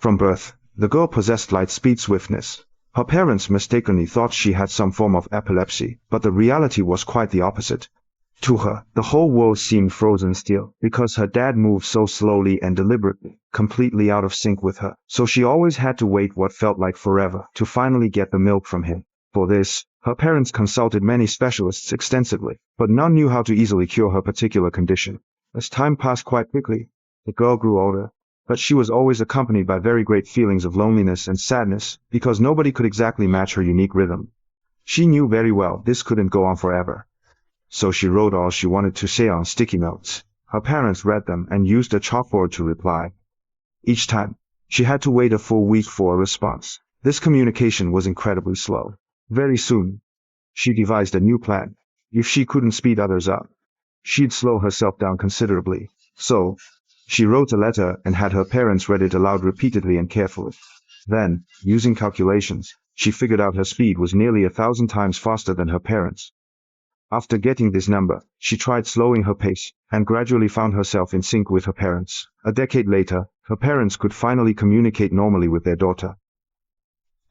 From birth, the girl possessed light-speed swiftness. Her parents mistakenly thought she had some form of epilepsy, but the reality was quite the opposite. To her, the whole world seemed frozen still, because her dad moved so slowly and deliberately, completely out of sync with her, so she always had to wait what felt like forever to finally get the milk from him. For this, her parents consulted many specialists extensively, but none knew how to easily cure her particular condition. As time passed quite quickly, the girl grew older, but she was always accompanied by very great feelings of loneliness and sadness, because nobody could exactly match her unique rhythm. She knew very well this couldn't go on forever. So she wrote all she wanted to say on sticky notes. Her parents read them and used a chalkboard to reply. Each time, she had to wait a full week for a response. This communication was incredibly slow. Very soon, she devised a new plan. If she couldn't speed others up, she'd slow herself down considerably. So, she wrote a letter and had her parents read it aloud repeatedly and carefully. Then, using calculations, she figured out her speed was nearly 1,000 times faster than her parents'. After getting this number, she tried slowing her pace, and gradually found herself in sync with her parents. A decade later, her parents could finally communicate normally with their daughter.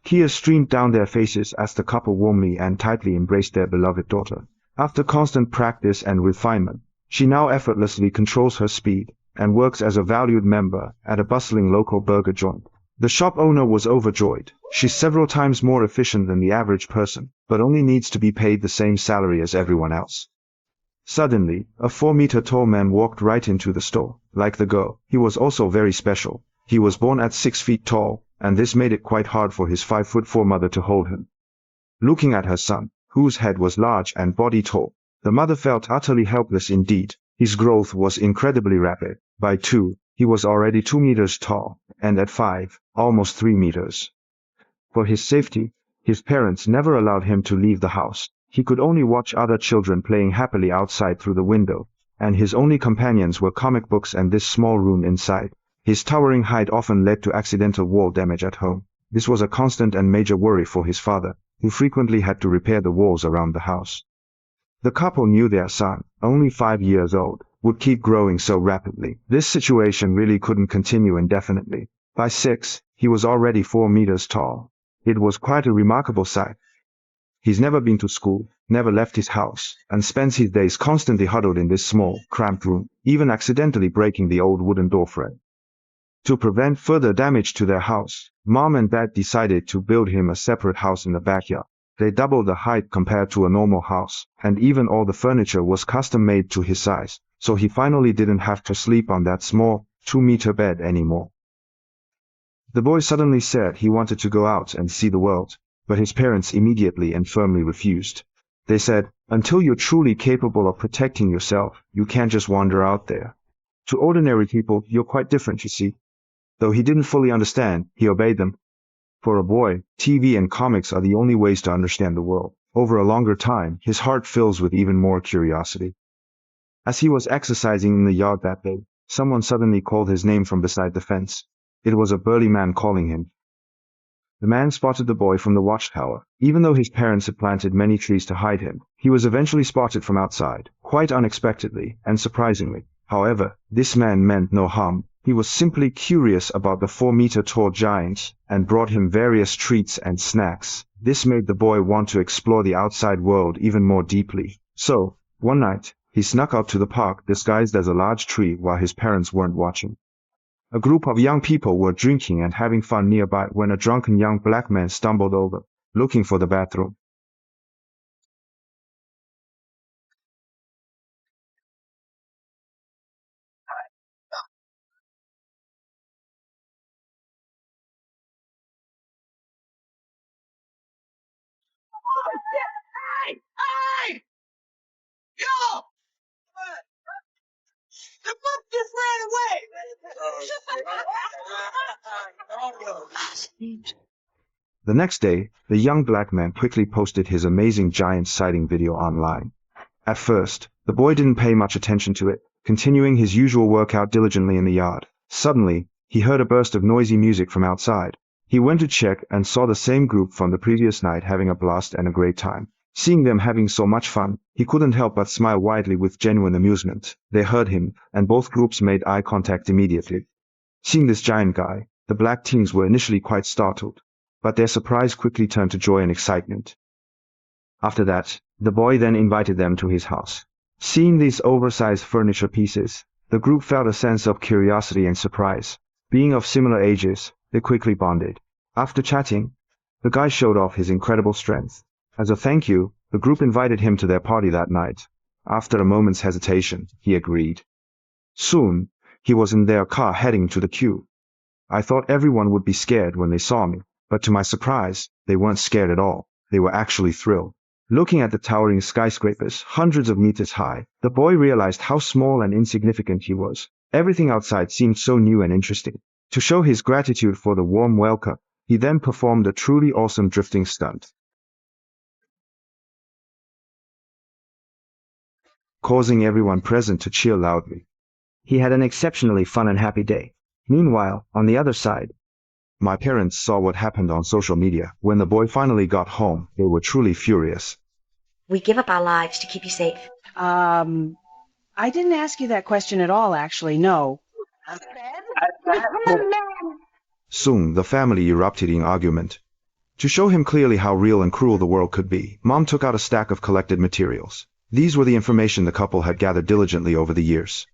Tears streamed down their faces as the couple warmly and tightly embraced their beloved daughter. After constant practice and refinement, she now effortlessly controls her speed, and works as a valued member at a bustling local burger joint. The shop owner was overjoyed. She's several times more efficient than the average person, but only needs to be paid the same salary as everyone else. Suddenly, a 4-meter-tall man walked right into the store. Like the girl, he was also very special. He was born at 6 feet tall, and this made it quite hard for his 5'4" mother to hold him. Looking at her son, whose head was large and body tall, the mother felt utterly helpless indeed. His growth was incredibly rapid. By 2, he was already 2 meters tall, and at 5, almost 3 meters. For his safety, his parents never allowed him to leave the house. He could only watch other children playing happily outside through the window, and his only companions were comic books and this small room inside. His towering height often led to accidental wall damage at home. This was a constant and major worry for his father, who frequently had to repair the walls around the house. The couple knew their son, only 5 years old, would keep growing so rapidly. This situation really couldn't continue indefinitely. By 6, he was already 4 meters tall. It was quite a remarkable sight. He's never been to school, never left his house, and spends his days constantly huddled in this small, cramped room, even accidentally breaking the old wooden door frame. To prevent further damage to their house, Mom and Dad decided to build him a separate house in the backyard. They doubled the height compared to a normal house, and even all the furniture was custom-made to his size, so he finally didn't have to sleep on that small, 2-meter bed anymore. The boy suddenly said he wanted to go out and see the world, but his parents immediately and firmly refused. They said, "Until you're truly capable of protecting yourself, you can't just wander out there. To ordinary people, you're quite different, you see." Though he didn't fully understand, he obeyed them. For a boy, TV and comics are the only ways to understand the world. Over a longer time, his heart fills with even more curiosity. As he was exercising in the yard that day, someone suddenly called his name from beside the fence. It was a burly man calling him. The man spotted the boy from the watchtower. Even though his parents had planted many trees to hide him, he was eventually spotted from outside, quite unexpectedly and surprisingly. However, this man meant no harm. He was simply curious about the 4-meter-tall giant, and brought him various treats and snacks. This made the boy want to explore the outside world even more deeply. So, one night, he snuck out to the park disguised as a large tree while his parents weren't watching. A group of young people were drinking and having fun nearby when a drunken young black man stumbled over, looking for the bathroom. Hey! Hey! Yo! The book just ran away! The next day, the young black man quickly posted his amazing giant sighting video online. At first, the boy didn't pay much attention to it, continuing his usual workout diligently in the yard. Suddenly, he heard a burst of noisy music from outside. He went to check and saw the same group from the previous night having a blast and a great time. Seeing them having so much fun, he couldn't help but smile widely with genuine amusement. They heard him, and both groups made eye contact immediately. Seeing this giant guy, The black teens were initially quite startled, but their surprise quickly turned to joy and excitement. After that, the boy then invited them to his house. Seeing these oversized furniture pieces, the group felt a sense of curiosity and surprise. Being of similar ages, they quickly bonded. After chatting, the guy showed off his incredible strength. As a thank you, the group invited him to their party that night. After a moment's hesitation, he agreed. Soon, he was in their car heading to the queue. I thought everyone would be scared when they saw me, but to my surprise, they weren't scared at all. They were actually thrilled. Looking at the towering skyscrapers, hundreds of meters high, the boy realized how small and insignificant he was. Everything outside seemed so new and interesting. To show his gratitude for the warm welcome, he then performed a truly awesome drifting stunt, causing everyone present to cheer loudly. He had an exceptionally fun and happy day. Meanwhile, on the other side, my parents saw what happened on social media. When the boy finally got home, they were truly furious. We give up our lives to keep you safe. I didn't ask you that question at all, actually, no. Soon, the family erupted in argument. To show him clearly how real and cruel the world could be, Mom took out a stack of collected materials. These were the information the couple had gathered diligently over the years.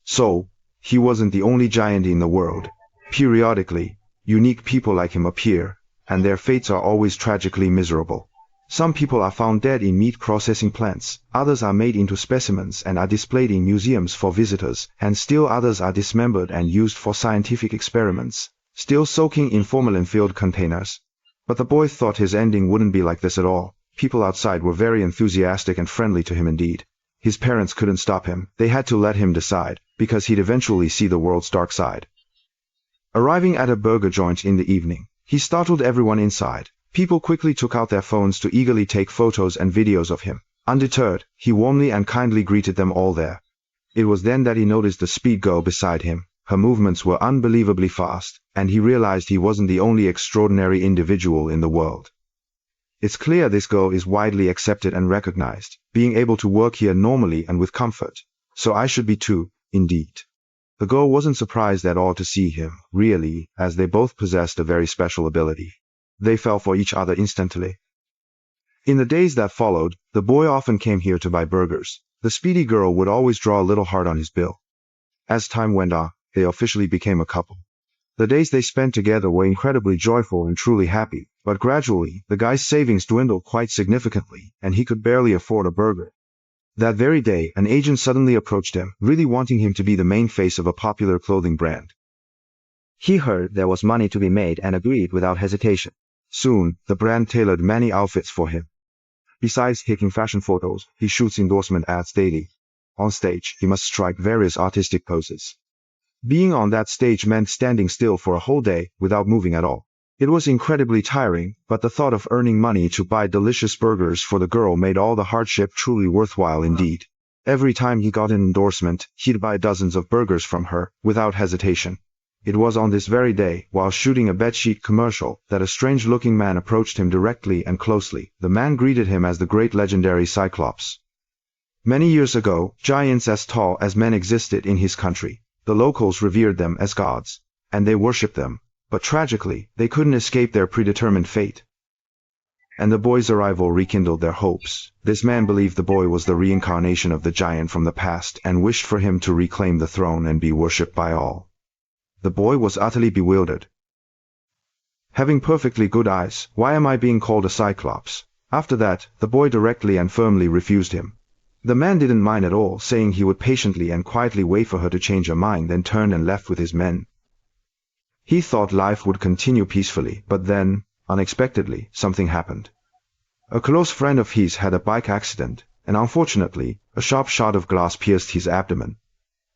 So, he wasn't the only giant in the world. Periodically, unique people like him appear, and their fates are always tragically miserable. Some people are found dead in meat processing plants, others are made into specimens and are displayed in museums for visitors, and still others are dismembered and used for scientific experiments, still soaking in formalin-filled containers. But the boy thought his ending wouldn't be like this at all. People outside were very enthusiastic and friendly to him indeed. His parents couldn't stop him. They had to let him decide, because he'd eventually see the world's dark side. Arriving at a burger joint in the evening, he startled everyone inside. People quickly took out their phones to eagerly take photos and videos of him. Undeterred, he warmly and kindly greeted them all there. It was then that he noticed the speed girl beside him. Her movements were unbelievably fast, and he realized he wasn't the only extraordinary individual in the world. It's clear this girl is widely accepted and recognized, being able to work here normally and with comfort. So I should be too, indeed. The girl wasn't surprised at all to see him, really, as they both possessed a very special ability. They fell for each other instantly. In the days that followed, the boy often came here to buy burgers. The speedy girl would always draw a little heart on his bill. As time went on, they officially became a couple. The days they spent together were incredibly joyful and truly happy, but gradually, the guy's savings dwindled quite significantly, and he could barely afford a burger. That very day, an agent suddenly approached him, really wanting him to be the main face of a popular clothing brand. He heard there was money to be made and agreed without hesitation. Soon, the brand tailored many outfits for him. Besides taking fashion photos, he shoots endorsement ads daily. On stage, he must strike various artistic poses. Being on that stage meant standing still for a whole day, without moving at all. It was incredibly tiring, but the thought of earning money to buy delicious burgers for the girl made all the hardship truly worthwhile indeed. Every time he got an endorsement, he'd buy dozens of burgers from her, without hesitation. It was on this very day, while shooting a bedsheet commercial, that a strange-looking man approached him directly and closely. The man greeted him as the great legendary Cyclops. Many years ago, giants as tall as men existed in his country. The locals revered them as gods, and they worshipped them, but tragically, they couldn't escape their predetermined fate. And the boy's arrival rekindled their hopes. This man believed the boy was the reincarnation of the giant from the past and wished for him to reclaim the throne and be worshipped by all. The boy was utterly bewildered. Having perfectly good eyes, why am I being called a Cyclops? After that, the boy directly and firmly refused him. The man didn't mind at all, saying he would patiently and quietly wait for her to change her mind, then turned and left with his men. He thought life would continue peacefully, but then, unexpectedly, something happened. A close friend of his had a bike accident, and unfortunately, a sharp shot of glass pierced his abdomen.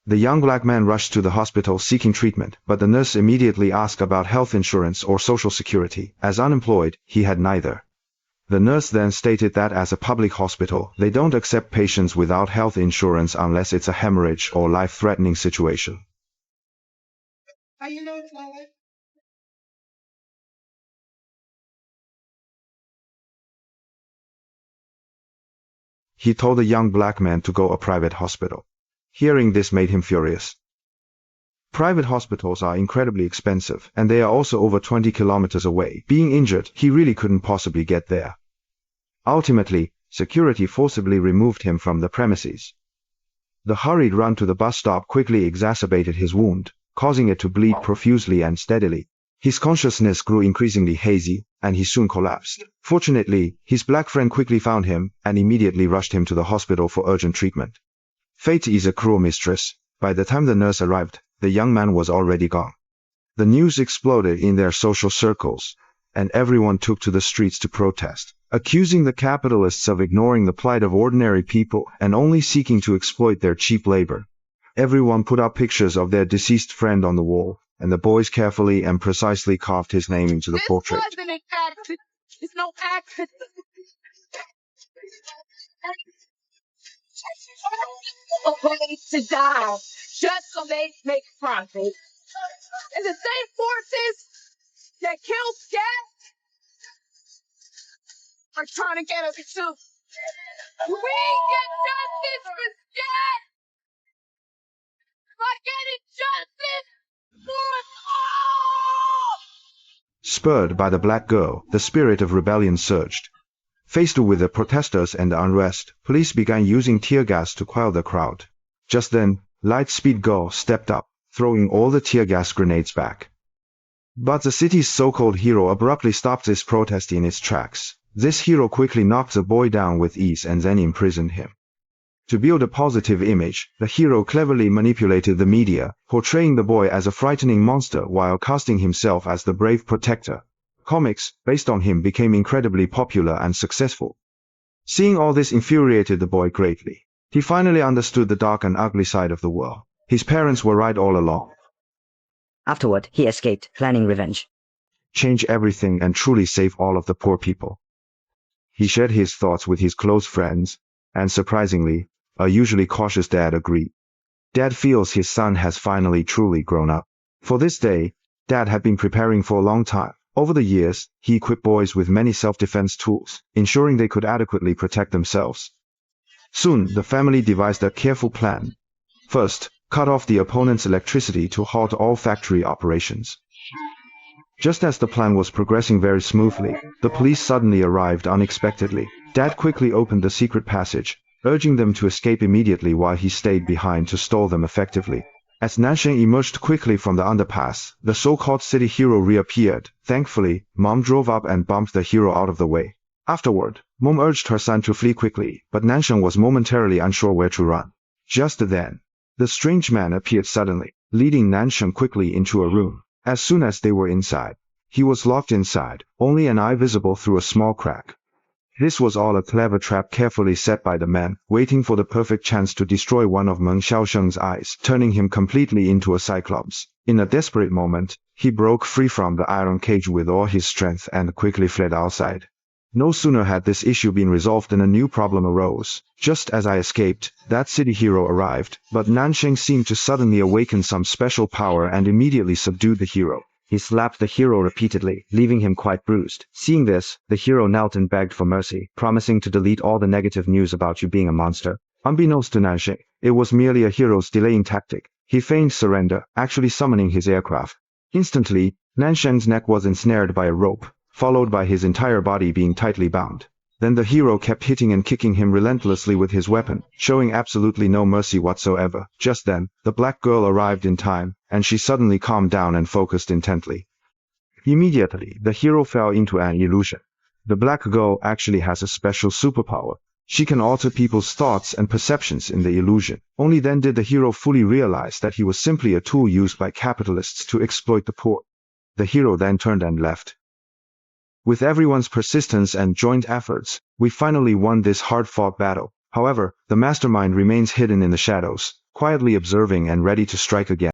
The young black man rushed to the hospital seeking treatment, but the nurse immediately asked about health insurance or social security. As unemployed, he had neither. The nurse then stated that as a public hospital, they don't accept patients without health insurance unless it's a hemorrhage or life-threatening situation. How you doing, Twilight? He told the young black man to go to a private hospital. Hearing this made him furious. Private hospitals are incredibly expensive, and they are also over 20 kilometers away. Being injured, he really couldn't possibly get there. Ultimately, security forcibly removed him from the premises. The hurried run to the bus stop quickly exacerbated his wound, causing it to bleed profusely and steadily. His consciousness grew increasingly hazy, and he soon collapsed. Fortunately, his black friend quickly found him and immediately rushed him to the hospital for urgent treatment. Fate is a cruel mistress. By the time the nurse arrived, the young man was already gone. The news exploded in their social circles, and everyone took to the streets to protest, accusing the capitalists of ignoring the plight of ordinary people and only seeking to exploit their cheap labor. Everyone put up pictures of their deceased friend on the wall, and the boys carefully and precisely carved his name into the portrait. This wasn't an accident. It's no accident. Police to die just so they make profit. And the same forces that killed Scat are trying to get us too. We get justice for Scat by getting justice for us all. Spurred by the black girl, the spirit of rebellion surged. Faced with the protesters and the unrest, police began using tear gas to quell the crowd. Just then, Lightspeed Girl stepped up, throwing all the tear gas grenades back. But the city's so-called hero abruptly stopped this protest in its tracks. This hero quickly knocked the boy down with ease and then imprisoned him. To build a positive image, the hero cleverly manipulated the media, portraying the boy as a frightening monster while casting himself as the brave protector. Comics, based on him, became incredibly popular and successful. Seeing all this infuriated the boy greatly. He finally understood the dark and ugly side of the world. His parents were right all along. Afterward, he escaped, planning revenge. Change everything and truly save all of the poor people. He shared his thoughts with his close friends, and surprisingly, a usually cautious dad agreed. Dad feels his son has finally truly grown up. For this day, Dad had been preparing for a long time. Over the years, he equipped boys with many self-defense tools, ensuring they could adequately protect themselves. Soon, the family devised a careful plan. First, cut off the opponent's electricity to halt all factory operations. Just as the plan was progressing very smoothly, the police suddenly arrived unexpectedly. Dad quickly opened the secret passage, urging them to escape immediately while he stayed behind to stall them effectively. As Nansheng emerged quickly from the underpass, the so-called city hero reappeared. Thankfully, Mom drove up and bumped the hero out of the way. Afterward, Mom urged her son to flee quickly, but Nansheng was momentarily unsure where to run. Just then, the strange man appeared suddenly, leading Nansheng quickly into a room. As soon as they were inside, he was locked inside, only an eye visible through a small crack. This was all a clever trap carefully set by the man, waiting for the perfect chance to destroy one of Meng Xiaosheng's eyes, turning him completely into a cyclops. In a desperate moment, he broke free from the iron cage with all his strength and quickly fled outside. No sooner had this issue been resolved than a new problem arose. Just as I escaped, that city hero arrived, but Nansheng seemed to suddenly awaken some special power and immediately subdued the hero. He slapped the hero repeatedly, leaving him quite bruised. Seeing this, the hero knelt and begged for mercy, promising to delete all the negative news about you being a monster. Unbeknownst to Nansheng, it was merely a hero's delaying tactic. He feigned surrender, actually summoning his aircraft. Instantly, Nansheng's neck was ensnared by a rope, followed by his entire body being tightly bound. Then the hero kept hitting and kicking him relentlessly with his weapon, showing absolutely no mercy whatsoever. Just then, the black girl arrived in time, and she suddenly calmed down and focused intently. Immediately, the hero fell into an illusion. The black girl actually has a special superpower. She can alter people's thoughts and perceptions in the illusion. Only then did the hero fully realize that he was simply a tool used by capitalists to exploit the poor. The hero then turned and left. With everyone's persistence and joint efforts, we finally won this hard-fought battle. However, the mastermind remains hidden in the shadows, quietly observing and ready to strike again.